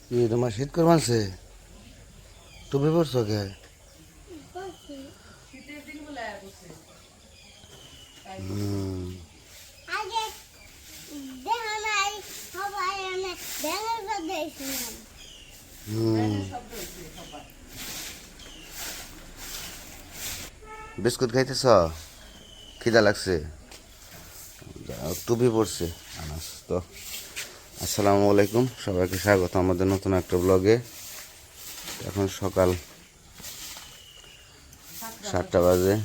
কি তোমার শীত করে মানছে? তুমি পড়ছো কে? হুম। বিস্কুট খাইতেছ? খিদা লাগছে? টুপি পড়ছে আনাস তো। আসসালামু আলাইকুম, সবাইকে স্বাগত আমাদের নতুন একটা ব্লগে। এখন সকাল 7টা বাজে।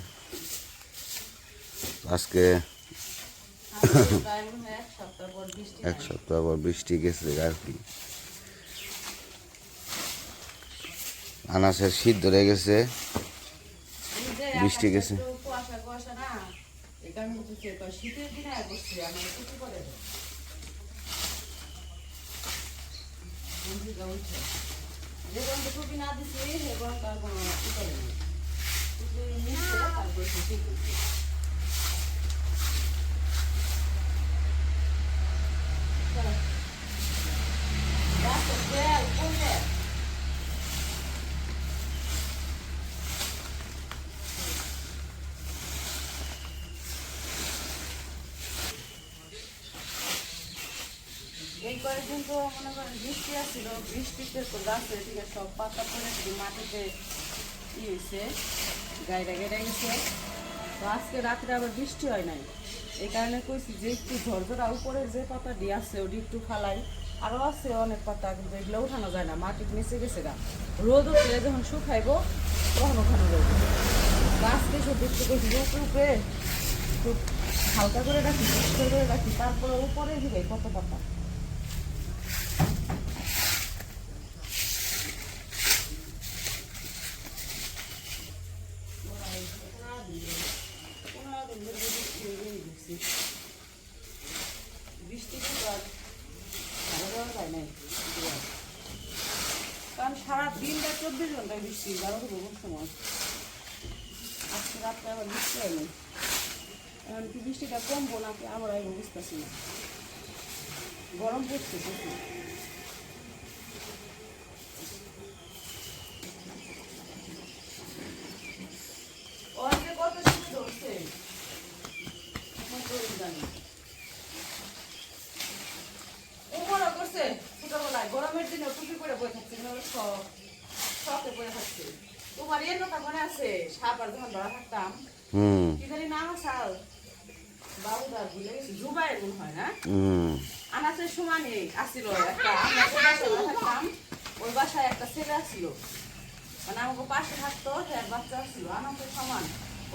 আজকে এক সপ্তাহ পর বৃষ্টি গেছে আর কি। আনাসের শীত ধরে গেছে, বৃষ্টি গেছে। এই কয়েকদিন তো মনে করেন বৃষ্টি আসছিল, বৃষ্টিতে তো গাছের দিকে সব পাতা পড়ে শুধু মাটিতে ই হয়েছে, গাইরা গেড়ে গেছে। তো আজকে রাত্রে আবার বৃষ্টি হয় নাই, এই কারণে কইছি যে একটু ঝরঝরা উপরের যে পাতা দিয়ে আছে ওটি একটু ফালাই। আরও আছে অনেক পাতা, কিন্তু এগুলো উঠানো যায় না, মাটির নিচে গেছে গা। রোদ উঠলে যখন শুকাইবো তখন ওখানে রোদ গাছকে সব দেখতে কইছি যে উপরে খুব হালকা করে রাখি, পরিষ্কার করে রাখি, তারপরে উপরে দিবে কত পাতা। কারণ সারা দিনটা 24 ঘন্টায় বৃষ্টি, বারো বহু সময়। আজকে রাত্রে আবার বৃষ্টি হয়নি, এখন কি বৃষ্টিটা কমবো নাকি আবার আইব বুঝতেছি না। গরম পড়ছে প্রচুর। কত শীত ধরছে জানি করছে ছোটবেলায় গরমের দিনে টুপি করে বয়ে থাকছে, শখে বয়ে থাকছে। তোমার এর কথা মনে আছে সাবার যখন ধরা থাকতাম, কি জানি নাম সাল বাবুদার ভুলে গেছি, জুবাইর গুণ হয় না, আনাচের সমানে আসছিল একটা, আমরা থাকতাম ওই বাসায় একটা ছেলে আসছিল, মানে আমাকে পাশে থাকতো, এক বাচ্চা আসছিল আনাচের সমান।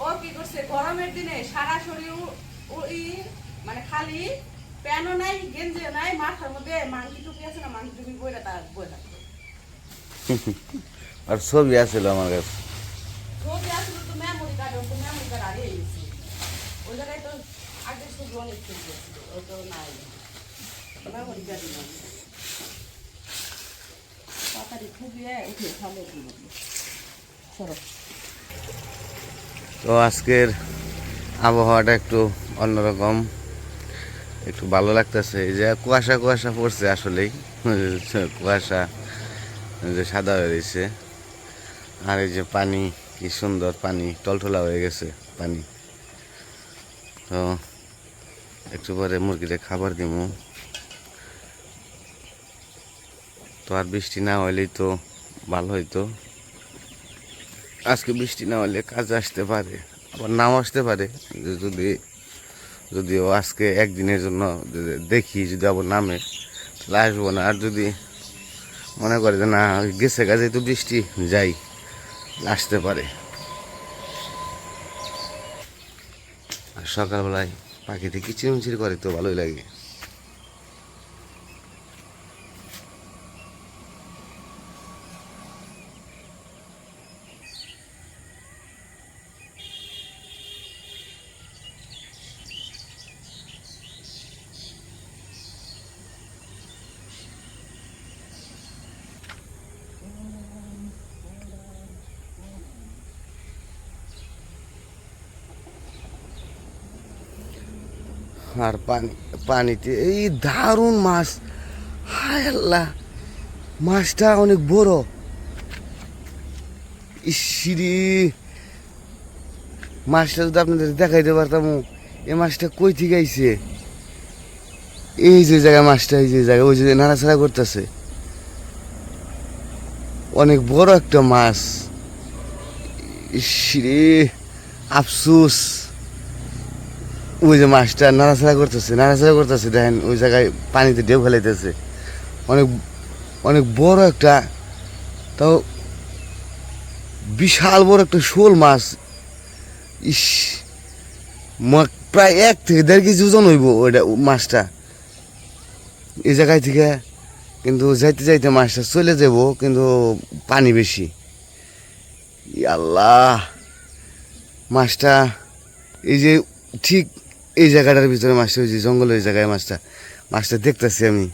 ও কি করছে গরমের দিনে সারা শরীর মানে খালি প্যানও নাই, গেঞ্জিও নাই, মাথার মধ্যে মাংকি টুপি আছে না, মাংকি টুপি বইটা তার বই থাকতো। আর ছবি আছিল আমার কাছে, ছবি আসলে তো মেমোরি কার্ড, তো মেমোরি কার্ড হারিয়ে গেছে। ওই জায়গায় তো আগের ছবি অনেক ছবি আসছিল, ওই তো নাই, মেমোরি কার্ড নাই। তাড়াতাড়ি খুবিয়ে উঠে ভালো সরব। তো আজকের আবহাওয়াটা একটু অন্যরকম, একটু ভালো লাগতেছে। এই যে কুয়াশা কুয়াশা পড়ছে, আসলেই কুয়াশা যে সাদা হয়ে গেছে। আর এই যে পানি, কি সুন্দর পানি, টলটলা হয়ে গেছে পানি। তো একটু পরে মুরগিতে খাবার দিব। তো আর বৃষ্টি না হইলেই তো ভালো হইতো। আজকে বৃষ্টি না হলে কাজ আসতে পারে, আবার নাও আসতে পারে। যদিও আজকে একদিনের জন্য দেখি, যদি আবার নামে তাহলে আসবো না। আর যদি মনে করে যে না গেছে কাজে তো বৃষ্টি যাই, আসতে পারে। আর সকালবেলায় পাখিতে কিচিরমিচির করে, তো ভালোই লাগে। আর পানিতে এই দারুণ মাছ, হায় আল্লাহ, মাছটা অনেক বড়। ইসিরে, মাছটা যদি আপনাদের দেখাইতে পারতাম, এই মাছটা কই থেকে আইছে। এই যে জায়গায় মাছটা, এই যে জায়গায় ওই যে নাড়াচাড়া করতেছে, অনেক বড় একটা মাছ। ইসিরে, আফসোস। ওই যে মাছটা নাড়াচাড়া করতেছে দেখেন, ওই জায়গায় পানিতে ঢেউ ফেলাইতেছে। অনেক অনেক বড় একটা, তাও বিশাল বড় একটা শোল মাছ। ইস, প্রায় 1 থেকে 1.5 কেজি ওজন হইব ওইটা মাছটা এই জায়গায় থেকে। কিন্তু যাইতে যাইতে মাছটা চলে যাব, কিন্তু পানি বেশি। আল্লাহ, মাছটা এই যে ঠিক এই জায়গাটার ভিতরে মাছটা, ওই যে জঙ্গলের জায়গায় মাছটা দেখতেছি আমি।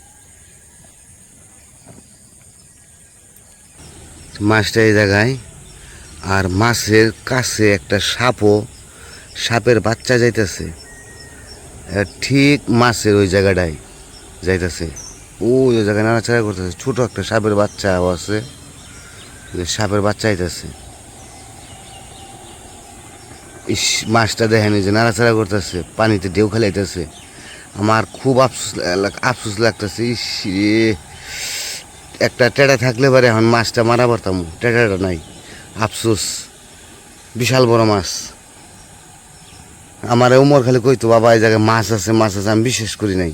মাছটা এই জায়গায়, আর মাছের কাছে একটা সাপের বাচ্চা যাইতেছে, ঠিক মাছের ওই জায়গাটায় যাইতেছে। ওই জায়গায় নাড়াচাড়া করতেছে, ছোট একটা সাপের বাচ্চাও আছে, সাপের বাচ্চা আইতেছে। ইস, মাছটা দেখেন এই যে নাড়াচাড়া করতেছে, পানিতে ঢেউ খেলাইতেছে। আমার খুব আফসোস লাগতেছে। ইস রে, একটা টেটা থাকলে পারে এখন মাছটা মারা পারতাম, টেটাটা নাই, আফসোস। বিশাল বড় মাছ। আমার উমর খালি কইতো, বাবা এই জায়গায় মাছ আছে, আমি বিশ্বাস করি নাই,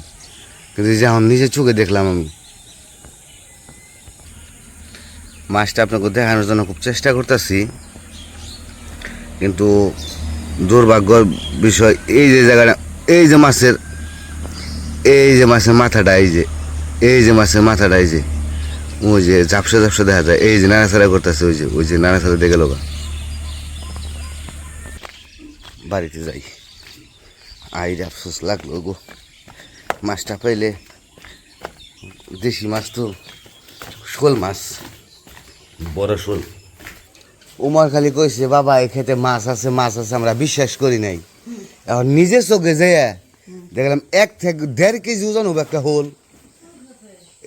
কিন্তু যখন নিজের চোখে দেখলাম আমি। মাছটা আপনাকে দেখানোর জন্য খুব চেষ্টা করতেছি, কিন্তু দুর্ভাগ্যর বিষয় এই যে জায়গাটা, এই যে মাছের মাথাটা, এই যে মাছের মাথাটা, এই যে ওই যে ঝাপসা দেখা যায়, এই যে নাড়াচাড়া করতেছে, ওই যে নাড়াচাড়া দেখে লোক। বাড়িতে যাই, আইরে আফসোস লাগলো গো। মাছটা পাইলে, দেশি মাছ তো, শোল মাছ, বড় শোল। উমর খালি কইছে, বাবা এই খেতে মাছ আছে, আমরা বিশ্বাস করি নাই। এখন নিজের চোখে যেয়ে দেখলাম 1 থেকে 1.5 কেজি ওজন হবে একটা হোল।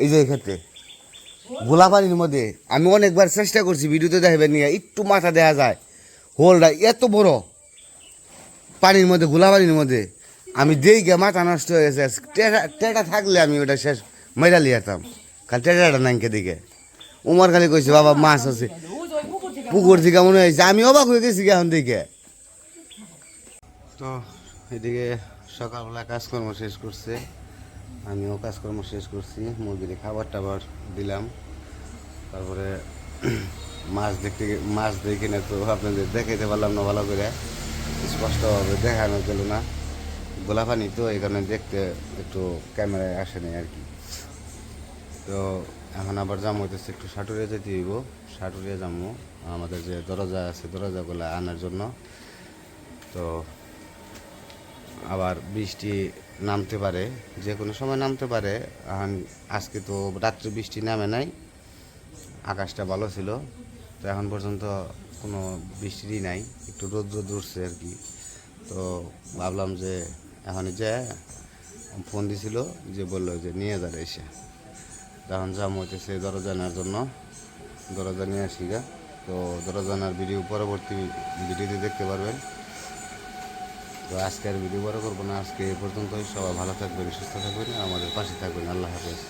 এই যে খেতে গোলাপানির মধ্যে, আমি অনেকবার চেষ্টা করছি, ভিডিওতে দেখাবেন নিয়ে একটু মাথা দেখা যায়, হোলটা এত বড় পানির মধ্যে, গোলাপানির মধ্যে। আমি দেখে মাথা নষ্ট হয়ে গেছে। টেটা থাকলে আমি ওটা শেষ মেরা লিয়াতাম, খালি টেটাটা নাইকে দিকে। উমর খালি কইছে, বাবা মাছ আছে, পুকুর থেকে মনে হয়েছে। আমি অবাক হয়ে গেছি এখন দিকে। তো এদিকে সকালবেলা কাজকর্ম শেষ করছে, আমিও কাজকর্ম শেষ করছি, মুরগির খাবার টাবার দিলাম। তারপরে মাছ দেখে না তো আপনাদের দেখাইতে পারলাম না ভালো করে, স্পষ্টভাবে দেখানো গেল না, গোলাপানি তো এই কারণে দেখতে একটু ক্যামেরায় আসে নাই আর কি। তো এখন আবার যাম হইতেছে একটু সাটুরিয়া যেতে হইব, সাটুরিয়া যাবো আমাদের যে দরজা আছে, দরজাগুলো আনার জন্য। তো আবার বৃষ্টি নামতে পারে, যে কোনো সময় নামতে পারে। এখন আজকে তো রাত্রে বৃষ্টি নামে নাই, আকাশটা ভালো ছিল, তো এখন পর্যন্ত কোনো বৃষ্টিরই নাই, একটু রোদ উঠছে আর কি। তো ভাবলাম যে এখন যে ফোন দিছিল, যে বললো যে নিয়ে যাবে এসে, তখন যাম হইতেছে দরজা আনার জন্য, দরজা নিয়ে আসি গা। তো দরজা আনার ভিডিও পরবর্তী ভিডিওতে দেখতে পারবেন। তো আজকে আর ভিডিও বড় করবো না, আজকে এ পর্যন্তই। সবাই ভালো থাকবেন, সুস্থ থাকবেন, আমাদের পাশে থাকবেন। আল্লাহ হাফেজ।